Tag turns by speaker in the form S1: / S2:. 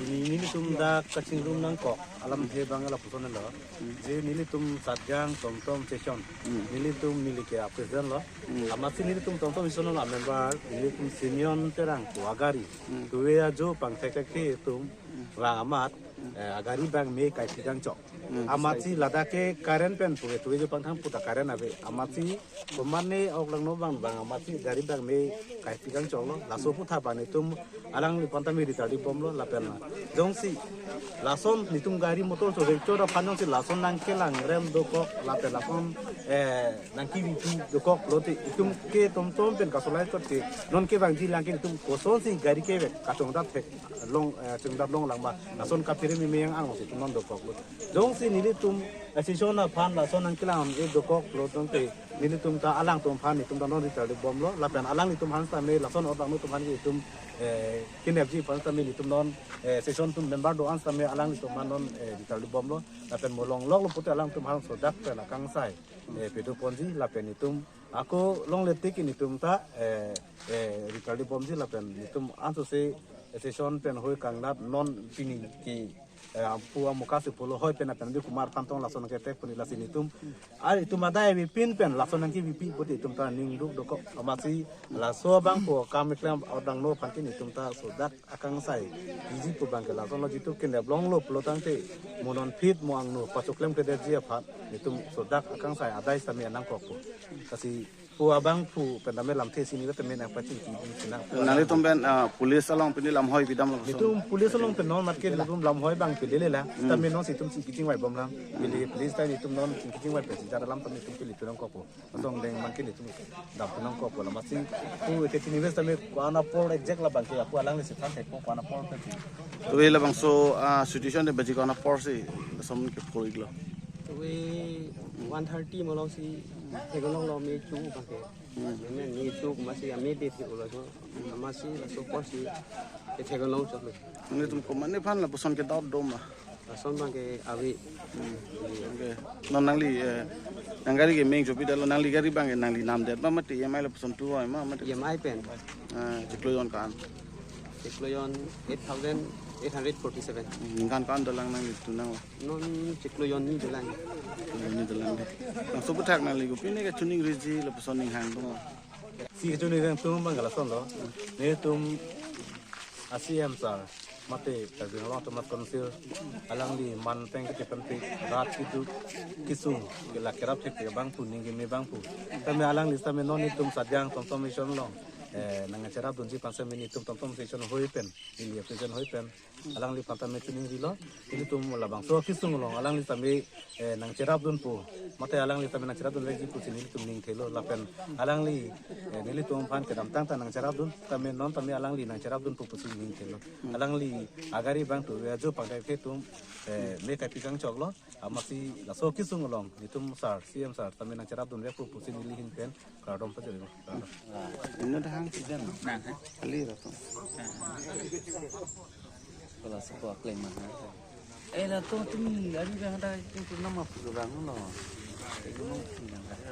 S1: Ini tum dah kacing rum nang kok alam he bangala puson lo je nili tum satjang tom session nili tum nili ke present lo amasi nili tum tom ison lo member nili tum senior terang ko agari tuwe ajo pangtheka ke tum ra amat agari bang me kai tidang chok amati ladake karen pen puwe tuwe jo pangthang puta karen ave amati komane oklang no bang amati gari bang me kai tidang chok lo laso putha bane tum alang ni pantami ritadi bom lo lapena jongsi lason nitum gari motor so vector panong si lason nang kelang rem doko lapela pom nang kiwi doko lote itum ke tom pen kasolai to te non ke bang ji lang ke itum koson si gari ke katong dat long chungdap long langba lason kapire mi meyang ang si non doko jongsi nili tum asisona pan lason nang kelang e doko lotong te nili tum ta alang tum pan ni tum ta non ritadi bom lo lapena alang ni tum han sa me lason odang no tum han ki tum kinerji pada kami ni tumnon session tum member doan kami alang itu manon di tali bom lo lapen molong long putih alang tum harus sodak pela kangsai pedo ponji lapen itu aku long letik ini tum ta di tali bom ji lapen itu antu se session pen hoi kangnat non pini ki ampu amuka se polo hoi pen apen bi kumar kantong lason ke tek puni lasin itu itu madai bi pin pen lason nang ki bi putih tum ta ning duk dokok amasi laso bang po kami klam odang no pantin itu ta sodak akang sai iji po bang ke lason lo jitu ken blong lo pelotang te monon fit mo ang no pasuk klem ke derji aphat itu sodak akang sai adai sami anang kok po kasi pu abang pu pendame lam the sini ke men ang pacin ki sinang
S2: nali tum ben pulis along pini lam hoi bidam lo
S1: itu pulis along pen non market lam hoi bang pe lele la tame non situm si kiting wai bom lam bili pulis ta itu non kiting wai pe secara lam tame tum pili tunang kok po song deng market itu dap tunang kok po la masing pu ke university tame kuana por exact la bang ke aku alang le sitan te ko kuana por pe
S2: to we la bang so situation de baji kona por si som ke ko iglo
S3: to we 130 malo si tegolong lo me chu bang ke me ni chu masih ame de thi ulo so masih la so por si ke tegolong so
S2: ni tum ko mane phan la puson ke dot dom la
S3: son bang ke awi
S2: non nang li nangari ke meng chopi dalo nang li gari bang nang li nam det ma mati yamai la puson tu ai ma mati
S3: yamai pen
S2: jikloyon kan
S3: Cikloyon 8,847
S2: kan kan dalang nang li tunang la
S3: non Cikloyon ni dalang
S2: ni dalang de nang so putak nang li ko pini ke tuning riji la puson ning hang dong
S1: si ke tuni reng tum bang la son lo ne tum ASEAN sa mate tabi lo tum konsil alang li man teng ke penting rat itu kisung ke la kerap ke bang pu ning me bang pu tame alang li tame non tum sadyang tom mission lo nang acara dunji pansa mini tum tom session hoi pen ili session hoi pen alang li panta metuning dilo ili tum la bang so kisung lo alang li tame nang acara dun pu mate alang li tame nang acara dun legi pu sini tum ning thelo la pen alang li nili tum pan ke dam tang ta nang acara dun tame non tame alang li nang acara dun pu sini ning thelo alang li agari bang tu ya jo pangkai ke tum me kai pikang chok lo amasi la so kisung lo ni tum sar cm sar tame nang acara dun ya pu sini li hin pen kardom pa jero
S2: ini dah hang sidan nang kali ra to
S3: kalau sebuah klaim mana
S1: la to tum ari ga da tu nama pu bang lo itu non yang ada